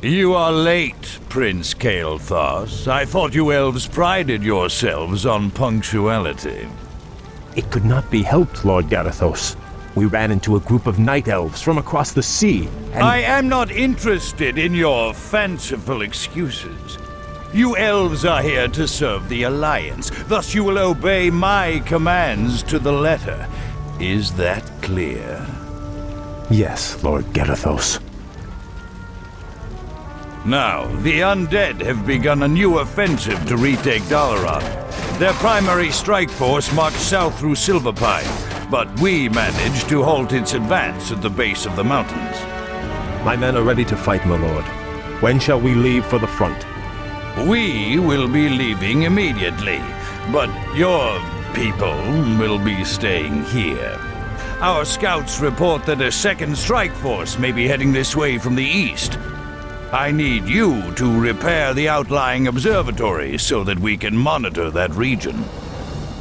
You are late, Prince Kael'thas. I thought you elves prided yourselves on punctuality. It could not be helped, Lord Garithos. We ran into a group of night elves from across the sea, and I am not interested in your fanciful excuses. You elves are here to serve the Alliance, thus you will obey my commands to the letter. Is that clear? Yes, Lord Garithos. Now, the undead have begun a new offensive to retake Dalaran. Their primary strike force marched south through Silverpine, but we managed to halt its advance at the base of the mountains. My men are ready to fight, my lord. When shall we leave for the front? We will be leaving immediately, but your people will be staying here. Our scouts report that a second strike force may be heading this way from the east. I need you to repair the outlying observatory so that we can monitor that region.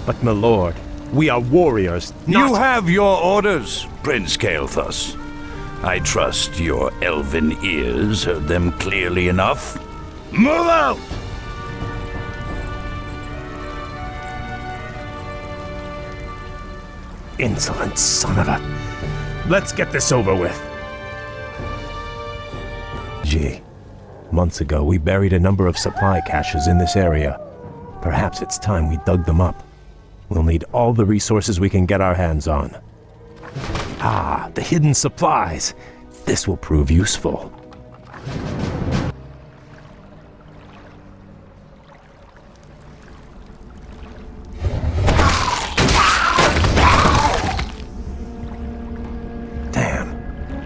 But, my lord, we are warriors, not— You have your orders, Prince Kael'thas. I trust your elven ears heard them clearly enough. Move out! Insolent son of a— Let's get this over with. Gee, months ago we buried a number of supply caches in this area. Perhaps it's time we dug them up. We'll need all the resources we can get our hands on. Ah, the hidden supplies. This will prove useful.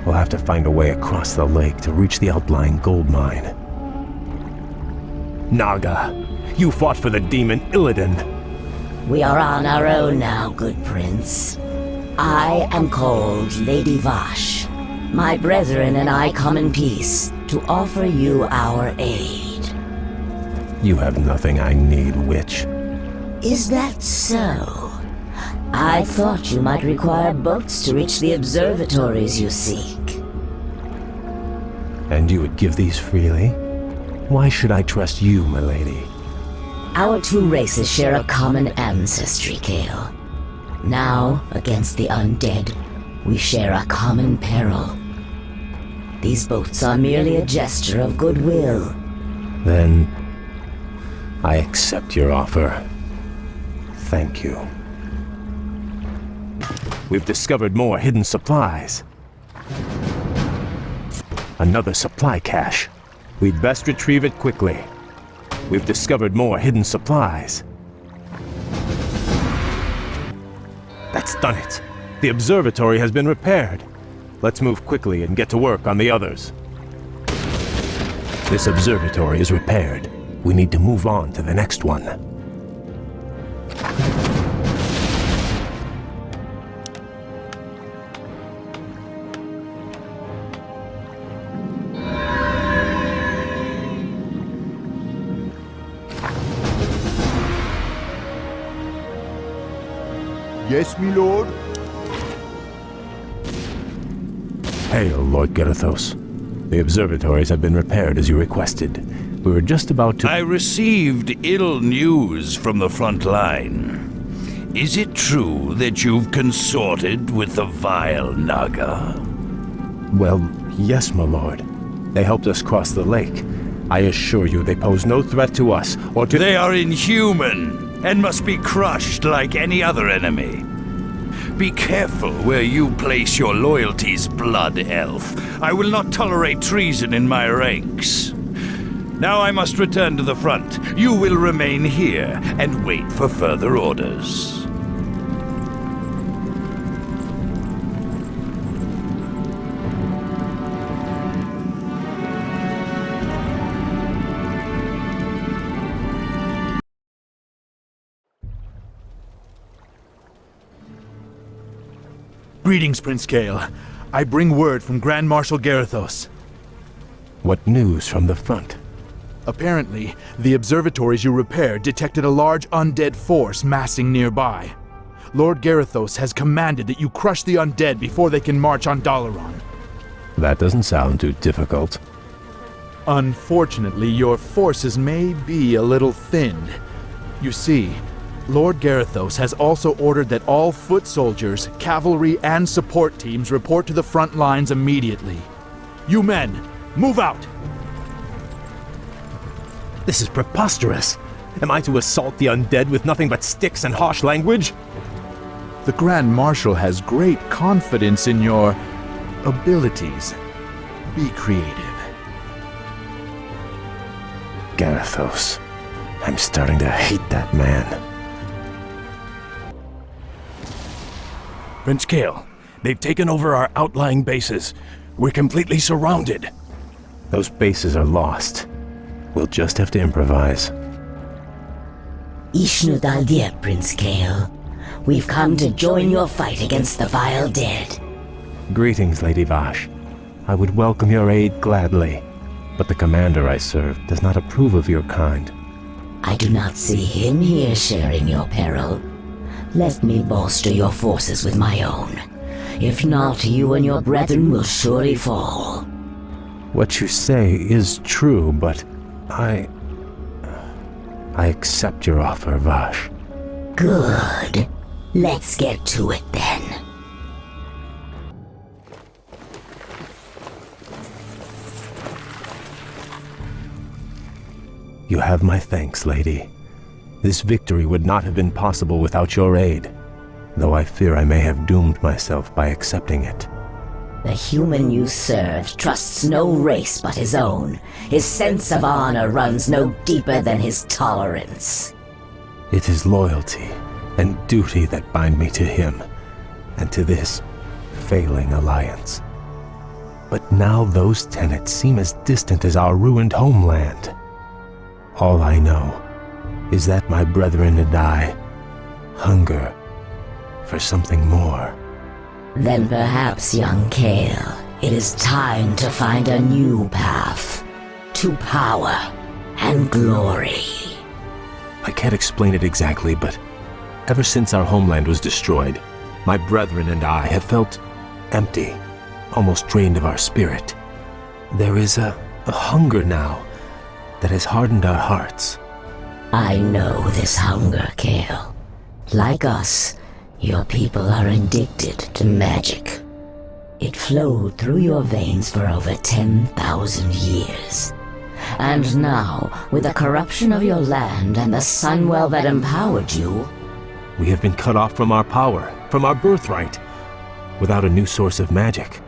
We'll have to find a way across the lake to reach the outlying gold mine. Naga, you fought for the demon Illidan. We are on our own now, good prince. I am called Lady Vash. My brethren and I come in peace to offer you our aid. You have nothing I need, witch. Is that so? I thought you might require boats to reach the observatories you seek. And you would give these freely? Why should I trust you, my lady? Our two races share a common ancestry, Kael. Now, against the undead, we share a common peril. These boats are merely a gesture of goodwill. Then I accept your offer. Thank you. We've discovered more hidden supplies. Another supply cache. We'd best retrieve it quickly. We've discovered more hidden supplies. That's done it. The observatory has been repaired. Let's move quickly and get to work on the others. This observatory is repaired. We need to move on to the next one. Yes, my lord? Hail, Lord Garithos. The observatories have been repaired as you requested. We were just about to— I received ill news from the front line. Is it true that you've consorted with the vile Naga? Well, yes, my lord. They helped us cross the lake. I assure you they pose no threat to us or to— They are inhuman and must be crushed like any other enemy. Be careful where you place your loyalties, Blood Elf. I will not tolerate treason in my ranks. Now I must return to the front. You will remain here and wait for further orders. Greetings, Prince Kael. I bring word from Grand Marshal Garithos. What news from the front? Apparently, the observatories you repaired detected a large undead force massing nearby. Lord Garithos has commanded that you crush the undead before they can march on Dalaran. That doesn't sound too difficult. Unfortunately, your forces may be a little thinned. You see, Lord Garithos has also ordered that all foot soldiers, cavalry, and support teams report to the front lines immediately. You men, move out! This is preposterous. Am I to assault the undead with nothing but sticks and harsh language? The Grand Marshal has great confidence in your abilities. Be creative. Garithos. I'm starting to hate that man. Prince Kael, they've taken over our outlying bases. We're completely surrounded. Those bases are lost. We'll just have to improvise. Ishnu Daldir, Prince Kael. We've come to join your fight against the vile dead. Greetings, Lady Vash. I would welcome your aid gladly, but the commander I serve does not approve of your kind. I do not see him here sharing your peril. Let me bolster your forces with my own. If not, you and your brethren will surely fall. What you say is true, but I accept your offer, Vash. Good. Let's get to it then. You have my thanks, lady. This victory would not have been possible without your aid, though I fear I may have doomed myself by accepting it. The human you serve trusts no race but his own. His sense of honor runs no deeper than his tolerance. It is loyalty and duty that bind me to him, and to this failing alliance. But now those tenets seem as distant as our ruined homeland. All I know is that my brethren and I hunger for something more. Then perhaps, young Kael, it is time to find a new path to power and glory. I can't explain it exactly, but ever since our homeland was destroyed, my brethren and I have felt empty, almost drained of our spirit. There is a hunger now that has hardened our hearts. I know this hunger, Kael. Like us, your people are addicted to magic. It flowed through your veins for over 10,000 years. And now, with the corruption of your land and the Sunwell that empowered you, we have been cut off from our power, from our birthright. Without a new source of magic,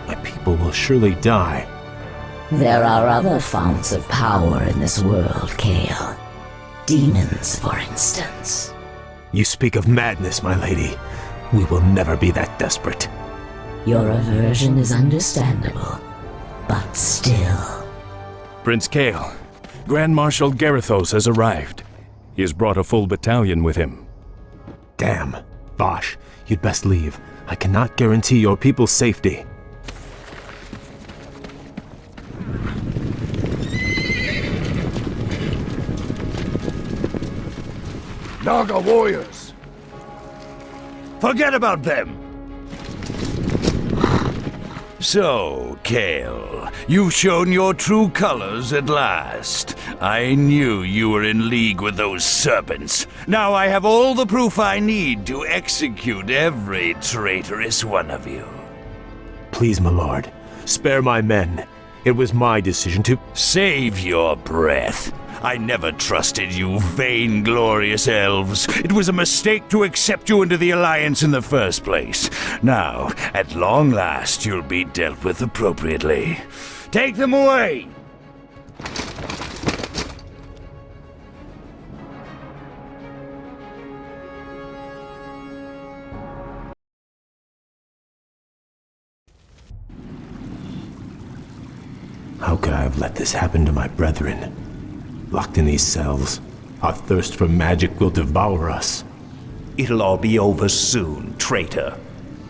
my people will surely die. There are other founts of power in this world, Kael. Demons, for instance. You speak of madness, my lady. We will never be that desperate. Your aversion is understandable, but still. Prince Kael, Grand Marshal Garithos has arrived. He has brought a full battalion with him. Damn. Vash, you'd best leave. I cannot guarantee your people's safety. Naga warriors! Forget about them! So, Kael, you've shown your true colors at last. I knew you were in league with those serpents. Now I have all the proof I need to execute every traitorous one of you. Please, my lord, spare my men. It was my decision to— Save your breath. I never trusted you, vainglorious elves. It was a mistake to accept you into the Alliance in the first place. Now, at long last, you'll be dealt with appropriately. Take them away! How could I have let this happen to my brethren? Locked in these cells, our thirst for magic will devour us. It'll all be over soon, traitor.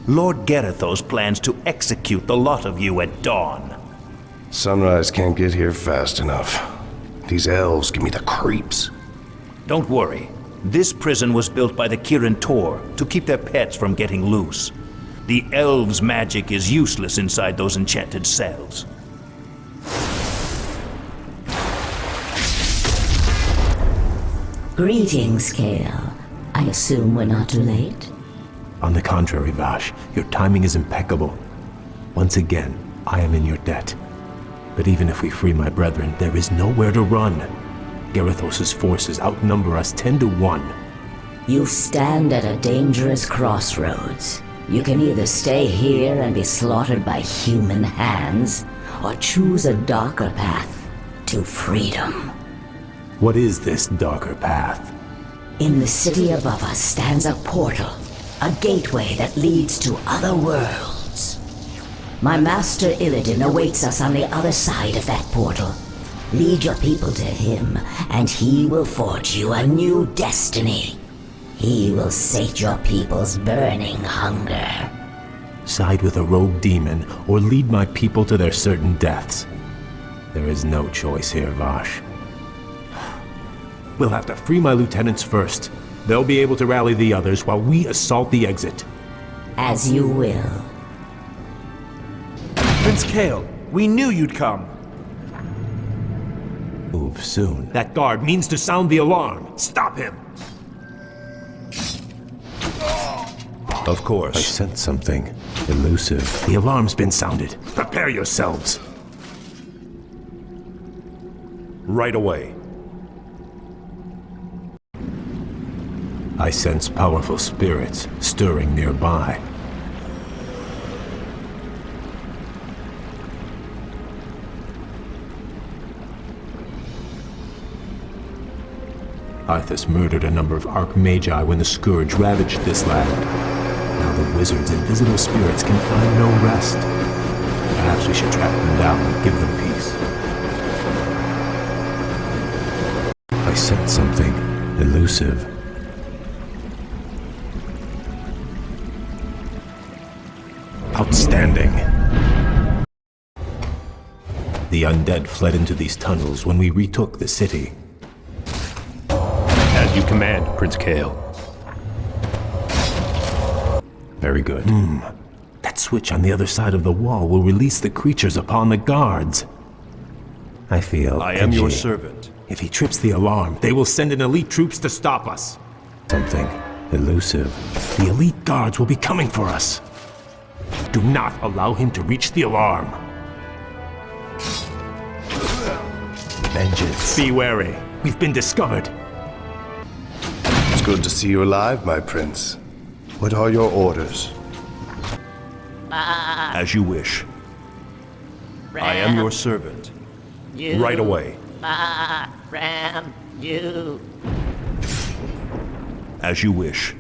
Lord Garithos plans to execute the lot of you at dawn. Sunrise can't get here fast enough. These elves give me the creeps. Don't worry. This prison was built by the Kirin Tor to keep their pets from getting loose. The elves' magic is useless inside those enchanted cells. Greetings, Kale. I assume we're not too late? On the contrary, Vash, your timing is impeccable. Once again, I am in your debt. But even if we free my brethren, there is nowhere to run. Garithos' forces outnumber us 10 to 1. You stand at a dangerous crossroads. You can either stay here and be slaughtered by human hands, or choose a darker path to freedom. What is this darker path? In the city above us stands a portal, a gateway that leads to other worlds. My master Illidan awaits us on the other side of that portal. Lead your people to him, and he will forge you a new destiny. He will sate your people's burning hunger. Side with a rogue demon, or lead my people to their certain deaths. There is no choice here, Vash. We'll have to free my lieutenants first. They'll be able to rally the others while we assault the exit. As you will. Prince Kale, we knew you'd come. Move soon. That guard means to sound the alarm. Stop him! Of I course. sense something elusive. The alarm's been sounded. Prepare yourselves. Right away. I sense powerful spirits stirring nearby. Arthas murdered a number of Archmagi when the Scourge ravaged this land. Now the wizard's invisible spirits can find no rest. Perhaps we should track them down and give them peace. I sense something elusive. Outstanding. The undead fled into these tunnels when we retook the city. As you command, Prince Kale. Very good. That switch on the other side of the wall will release the creatures upon the guards. I feel I am your edgy. servant. If he trips the alarm, they will send in elite troops to stop us. Something elusive. The elite guards will be coming for us. Do not allow him to reach the alarm. Vengeance. Be wary. We've been discovered. It's good to see you alive, my prince. What are your orders? As you wish. I am your servant. Right away. Ram, you. As you wish.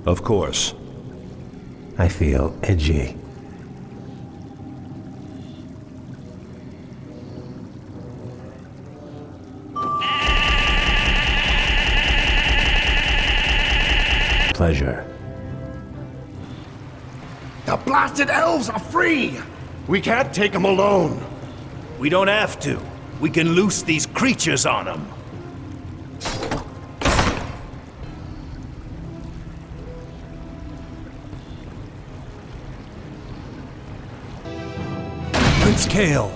Of course. I feel edgy. Pleasure. The blasted elves are free! We can't take them alone. We don't have to. We can loose these creatures on them. Prince Kale.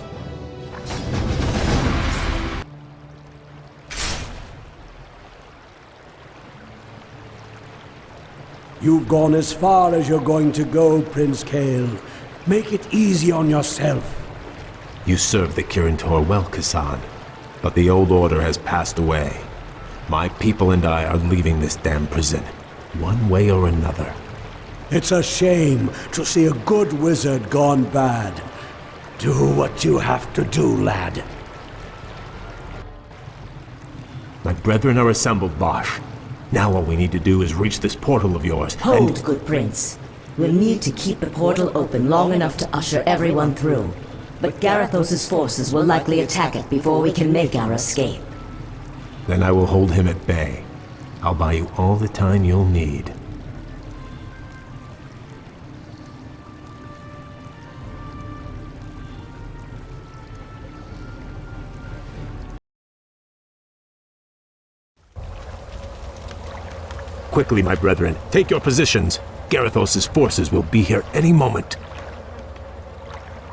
You've gone as far as you're going to go, Prince Kale. Make it easy on yourself. You served the Kirin well, Kasan, but the old order has passed away. My people and I are leaving this damn prison, one way or another. It's a shame to see a good wizard gone bad. Do what you have to do, lad. My brethren are assembled, Bosch. Now all we need to do is reach this portal of yours, Hold, good prince. We'll need to keep the portal open long enough to usher everyone through. But Garithos' forces will likely attack it before we can make our escape. Then I will hold him at bay. I'll buy you all the time you'll need. Quickly, my brethren, take your positions. Garithos' forces will be here any moment.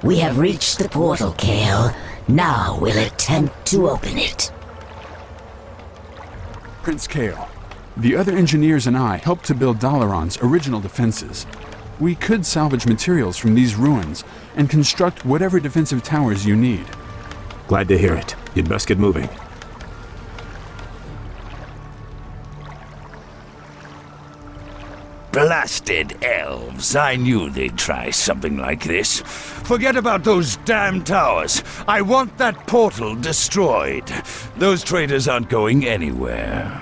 We have reached the portal, Kale. Now we'll attempt to open it. Prince Kael, the other engineers and I helped to build Dalaran's original defenses. We could salvage materials from these ruins and construct whatever defensive towers you need. Glad to hear it. You'd best get moving. Blasted elves. I knew they'd try something like this. Forget about those damn towers. I want that portal destroyed. Those traitors aren't going anywhere.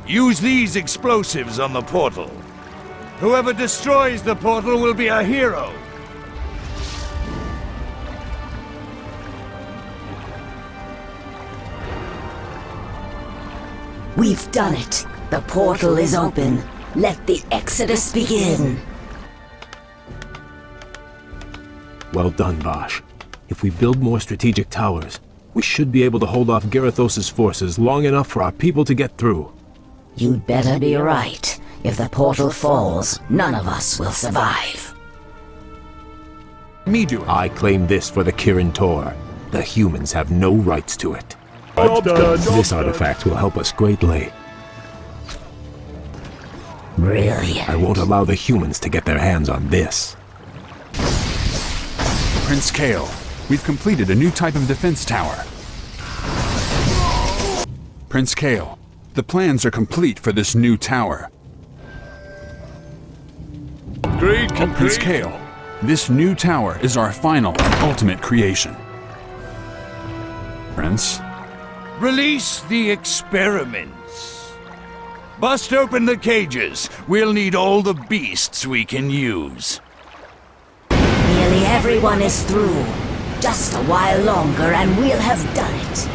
Use these explosives on the portal. Whoever destroys the portal will be a hero. We've done it. The portal is open. Let the exodus begin. Well done, Vash. If we build more strategic towers, we should be able to hold off Garithos' forces long enough for our people to get through. You'd better be right. If the portal falls, none of us will survive. Me do it. I claim this for the Kirin Tor. The humans have no rights to it. This artifact will help us greatly. Brilliant. I won't allow the humans to get their hands on this. Prince Kael, we've completed a new type of defense tower. Prince Kael, the plans are complete for this new tower. Prince Kael, this new tower is our final and ultimate creation. Prince? Release the experiments. Bust open the cages. We'll need all the beasts we can use. Nearly everyone is through. Just a while longer and we'll have done it.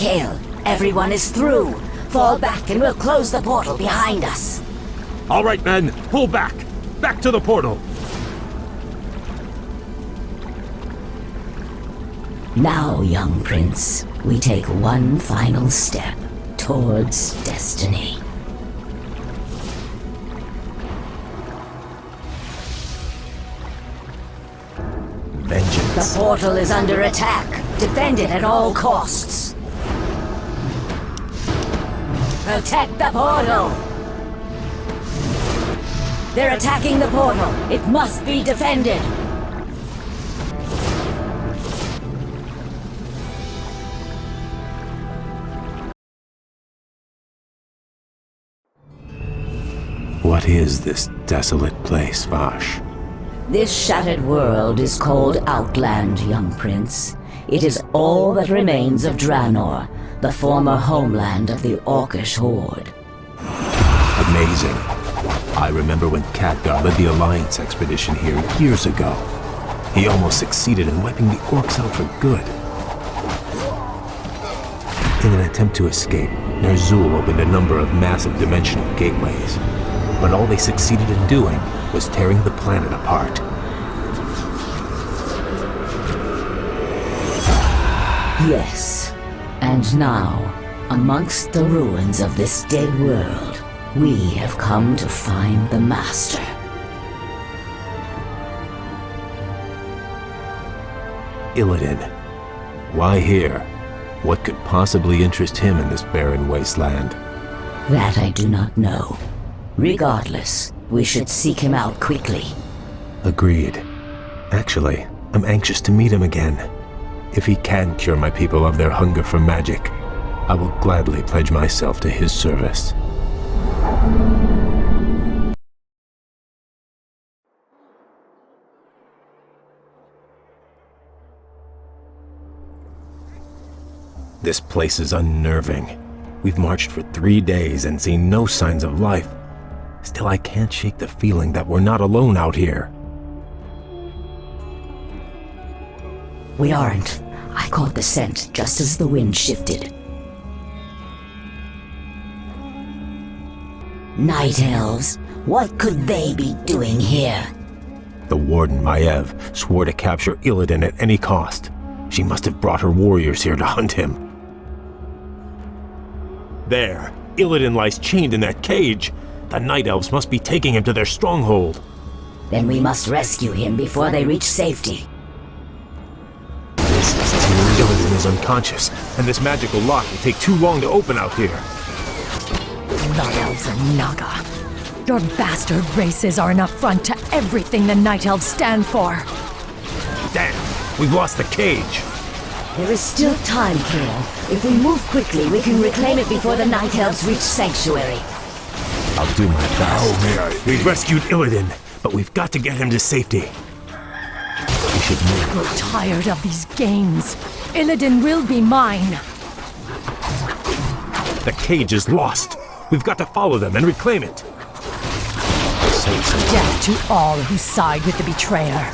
Kael, everyone is through. Fall back and we'll close the portal behind us. All right, men, pull back! Back to the portal! Now, young prince, we take one final step towards destiny. Vengeance. The portal is under attack. Defend it at all costs. Protect the portal! They're attacking the portal. It must be defended. What is this desolate place, Vash? This shattered world is called Outland, young prince. It is all that remains of Draenor, the former homeland of the Orcish horde. Amazing. I remember when Khadgar led the Alliance expedition here years ago. He almost succeeded in wiping the orcs out for good. In an attempt to escape, Ner'zhul opened a number of massive dimensional gateways. But all they succeeded in doing was tearing the planet apart. Yes. And now, amongst the ruins of this dead world, we have come to find the Master. Illidan. Why here? What could possibly interest him in this barren wasteland? That I do not know. Regardless, we should seek him out quickly. Agreed. Actually, I'm anxious to meet him again. If he can cure my people of their hunger for magic, I will gladly pledge myself to his service. This place is unnerving. We've marched for 3 days and seen no signs of life. Still, I can't shake the feeling that we're not alone out here. We aren't. I caught the scent just as the wind shifted. Night elves, what could they be doing here? The warden, Maiev, swore to capture Illidan at any cost. She must have brought her warriors here to hunt him. There! Illidan lies chained in that cage! The Night Elves must be taking him to their stronghold. Then we must rescue him before they reach safety. Illidan is unconscious, and this magical lock will take too long to open out here. Blood Elves and Naga. Your bastard races are an affront to everything the Night Elves stand for. Damn! We've lost the cage! There is still time, Kale. If we move quickly, we can reclaim it before the Night Elves reach Sanctuary. I'll do my best. We've rescued Illidan, but we've got to get him to safety. We should move. I'm tired of these games. Illidan will be mine. The cage is lost. We've got to follow them and reclaim it. Death to all who side with the betrayer.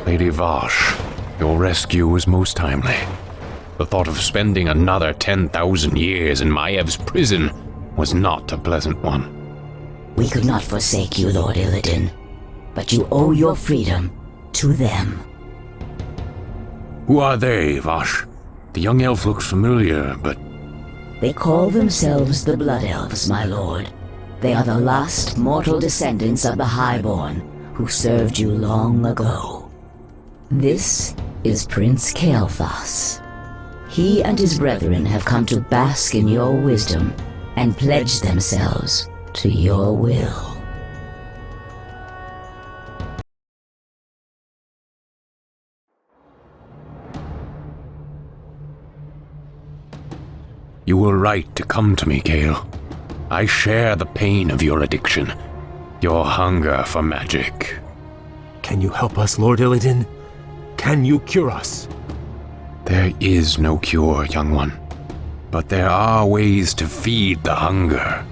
Lady Vash, your rescue was most timely. The thought of spending another 10,000 years in Maiev's prison was not a pleasant one. We could not forsake you, Lord Illidan, but you owe your freedom to them. Who are they, Vash? The young elf looks familiar, but... They call themselves the Blood Elves, my lord. They are the last mortal descendants of the Highborn, who served you long ago. This is Prince Kael'thas. He and his brethren have come to bask in your wisdom and pledge themselves to your will. You were right to come to me, Kael. I share the pain of your addiction, your hunger for magic. Can you help us, Lord Illidan? Can you cure us? There is no cure, young one. But there are ways to feed the hunger.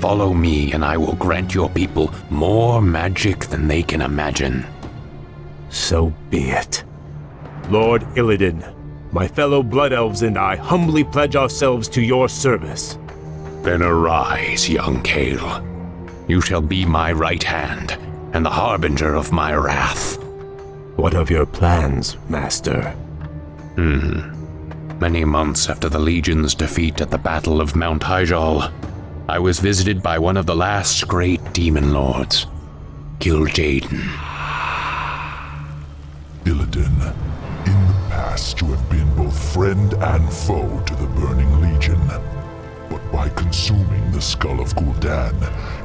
Follow me, and I will grant your people more magic than they can imagine. So be it. Lord Illidan, my fellow Blood Elves and I humbly pledge ourselves to your service. Then arise, young Kael. You shall be my right hand, and the harbinger of my wrath. What of your plans, Master? Many months after the Legion's defeat at the Battle of Mount Hyjal, I was visited by one of the last great demon lords, Kil'jaeden. Illidan, in the past you have been both friend and foe to the Burning Legion. But by consuming the skull of Gul'dan,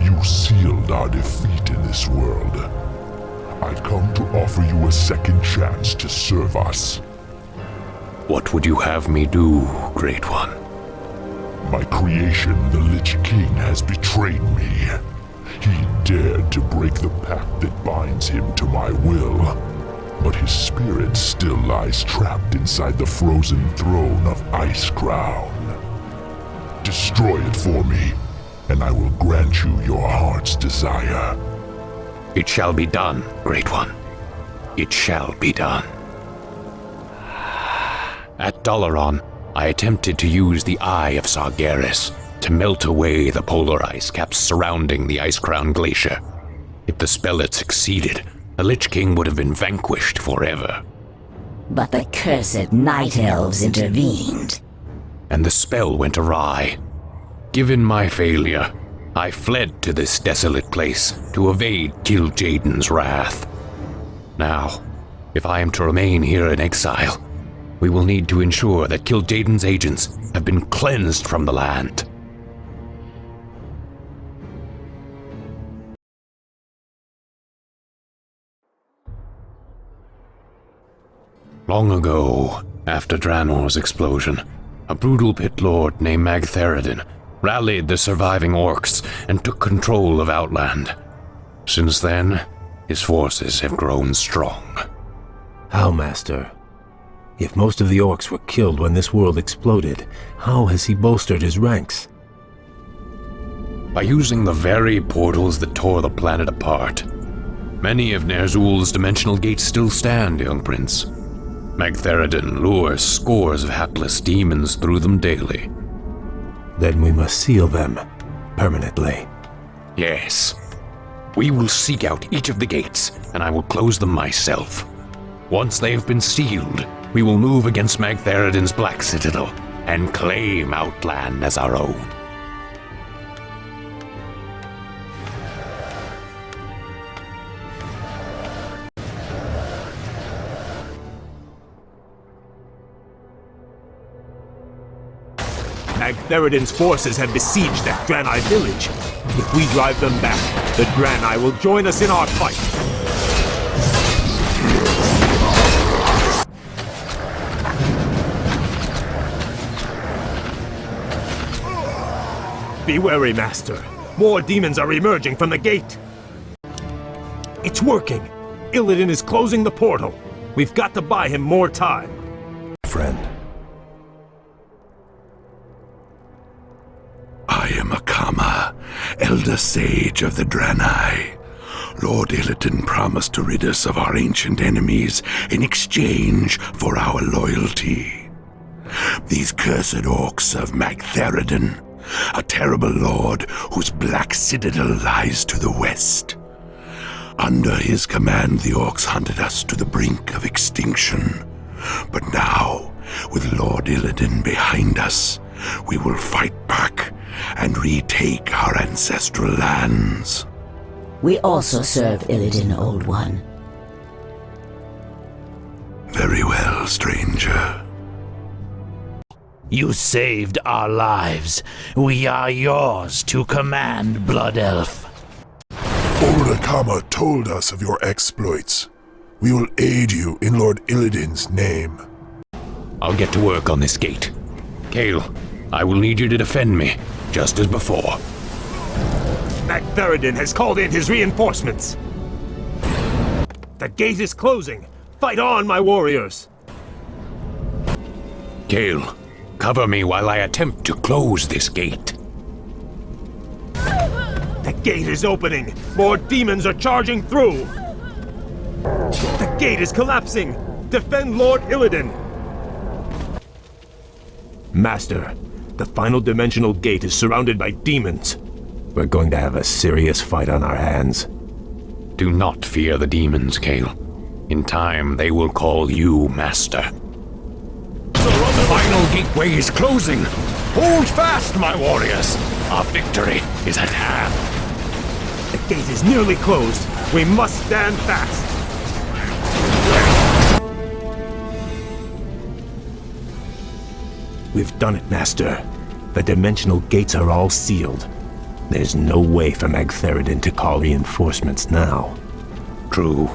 you sealed our defeat in this world. I've come to offer you a second chance to serve us. What would you have me do, Great One? My creation, the Lich King, has betrayed me. He dared to break the pact that binds him to my will. But his spirit still lies trapped inside the frozen throne of Icecrown. Destroy it for me, and I will grant you your heart's desire. It shall be done, Great One. It shall be done. At Dalaran, I attempted to use the Eye of Sargeras to melt away the polar ice caps surrounding the Icecrown Glacier. If the spell had succeeded, the Lich King would have been vanquished forever. But the cursed Night Elves intervened. And the spell went awry. Given my failure, I fled to this desolate place to evade Kil'jaeden's wrath. Now, if I am to remain here in exile, we will need to ensure that Kil'jaeden's agents have been cleansed from the land. Long ago, after Draenor's explosion, a brutal pit lord named Magtheridin rallied the surviving orcs and took control of Outland. Since then, his forces have grown strong. How, Master? If most of the orcs were killed when this world exploded, how has he bolstered his ranks? By using the very portals that tore the planet apart. Many of Ner'zhul's dimensional gates still stand, young prince. Magtheridin lures scores of hapless demons through them daily. Then we must seal them permanently. Yes. We will seek out each of the gates, and I will close them myself. Once they have been sealed, we will move against Magtheridon's Black Citadel and claim Outland as our own. Magtheridon's forces have besieged that Draenei village. If we drive them back, the Draenei will join us in our fight. Be wary, Master. More demons are emerging from the gate. It's working. Illidan is closing the portal. We've got to buy him more time. Friend. I am Akama, Elder Sage of the Draenei. Lord Illidan promised to rid us of our ancient enemies in exchange for our loyalty. These cursed orcs of Magtheridon, a terrible lord whose black citadel lies to the west. Under his command, the orcs hunted us to the brink of extinction. But now, with Lord Illidan behind us, we will fight back and retake our ancestral lands. We also serve Illidan, Old One. Very well, stranger. You saved our lives. We are yours to command, Blood Elf. Old Akama told us of your exploits. We will aid you in Lord Illidan's name. I'll get to work on this gate. Kale, I will need you to defend me, just as before. Magtheridon has called in his reinforcements. The gate is closing. Fight on, my warriors. Kale, cover me while I attempt to close this gate. The gate is opening. More demons are charging through. The gate is collapsing. Defend Lord Illidan. Master, the final dimensional gate is surrounded by demons. We're going to have a serious fight on our hands. Do not fear the demons, Kale. In time, they will call you Master. The final gateway is closing! Hold fast, my warriors! Our victory is at hand. The gate is nearly closed. We must stand fast. We've done it, Master. The dimensional gates are all sealed. There's no way for Magtheridon to call reinforcements now. True,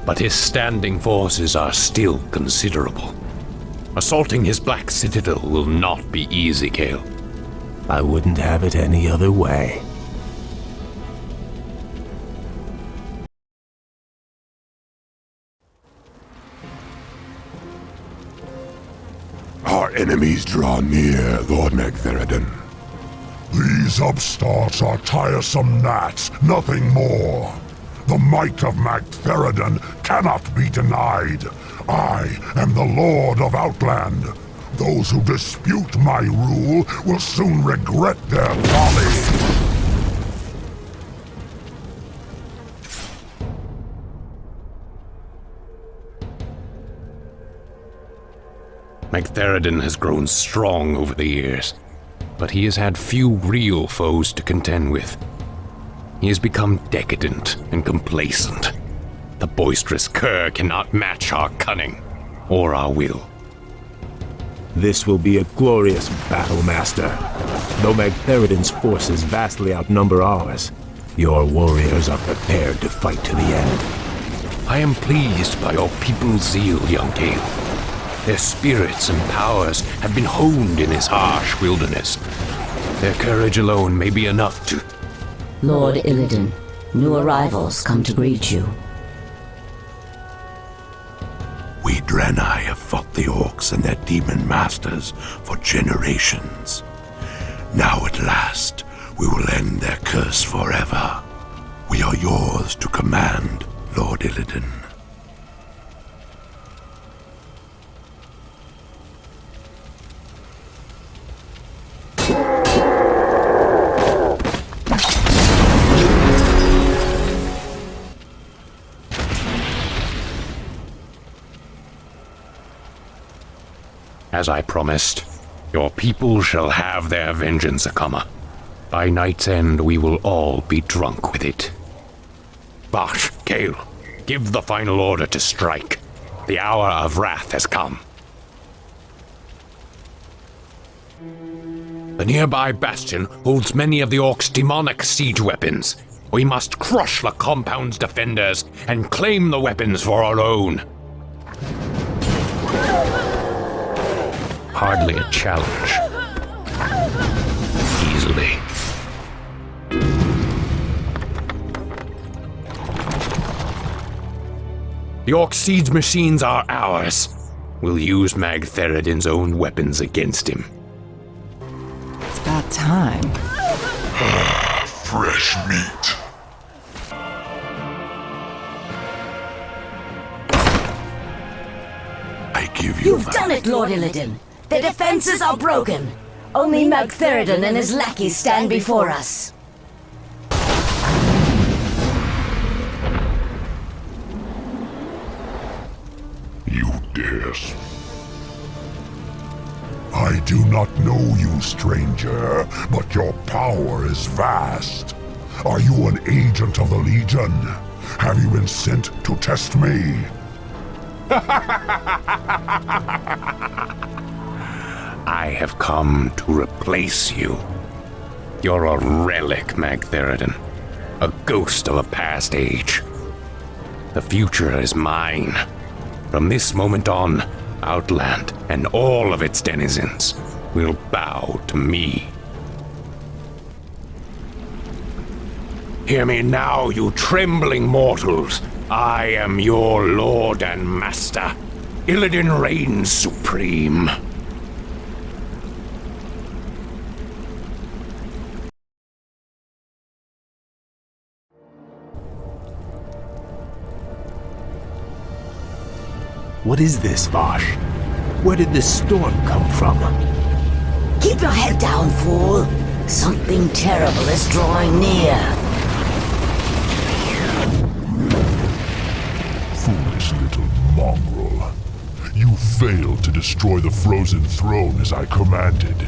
but his standing forces are still considerable. Assaulting his Black Citadel will not be easy, Kale. I wouldn't have it any other way. Our enemies draw near, Lord Magtheridon. These upstarts are tiresome gnats, nothing more. The might of Magtheridon cannot be denied. I am the Lord of Outland. Those who dispute my rule will soon regret their folly. Magtheridon has grown strong over the years, but he has had few real foes to contend with. He has become decadent and complacent. The boisterous cur cannot match our cunning or our will. This will be a glorious battle, Master. Though Magtheridon's forces vastly outnumber ours, your warriors are prepared to fight to the end. I am pleased by your people's zeal, young Kale. Their spirits and powers have been honed in this harsh wilderness. Their courage alone may be enough to... Lord Illidan, new arrivals come to greet you. We Draenei have fought the orcs and their demon masters for generations. Now at last, we will end their curse forever. We are yours to command, Lord Illidan. As I promised, your people shall have their vengeance, Akama. By night's end, we will all be drunk with it. Vash, Kael, give the final order to strike. The hour of wrath has come. The nearby bastion holds many of the Orcs' demonic siege weapons. We must crush the compound's defenders and claim the weapons for our own. Hardly a challenge. Easily. The Orc siege machines are ours. We'll use Magtheridin's own weapons against him. It's about time. Fresh meat. I give you You've done it, Lord Illidan. The defenses are broken. Only Magtheridin and his lackeys stand before us. You dare. I do not know you, stranger, but your power is vast. Are you an agent of the Legion? Have you been sent to test me? I have come to replace you. You're a relic, Magtheridin. A ghost of a past age. The future is mine. From this moment on, Outland and all of its denizens will bow to me. Hear me now, you trembling mortals. I am your lord and master. Illidan reigns supreme. What is this, Vash? Where did this storm come from? Keep your head down, fool. Something terrible is drawing near. Foolish little mongrel. You failed to destroy the frozen throne as I commanded.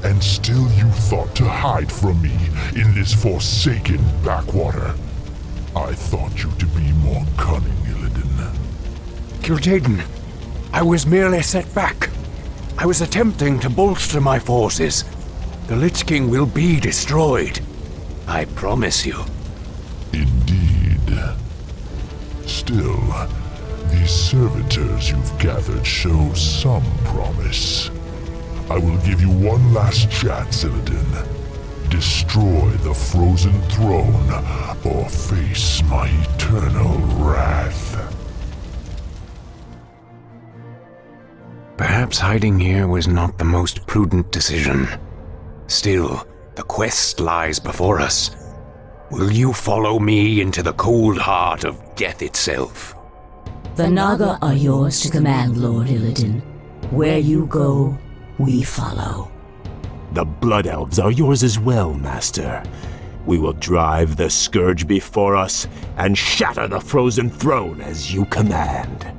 And still you thought to hide from me in this forsaken backwater. I thought you to be more cunning, Illidan. Kil'jaeden, I was merely set back. I was attempting to bolster my forces. The Lich King will be destroyed. I promise you. Indeed. Still, these servitors you've gathered show some promise. I will give you one last chance, Illidan. Destroy the frozen throne, or face my eternal wrath. Perhaps hiding here was not the most prudent decision. Still, the quest lies before us. Will you follow me into the cold heart of death itself? The Naga are yours to command, Lord Illidan. Where you go, we follow. The Blood Elves are yours as well, Master. We will drive the Scourge before us and shatter the frozen throne as you command.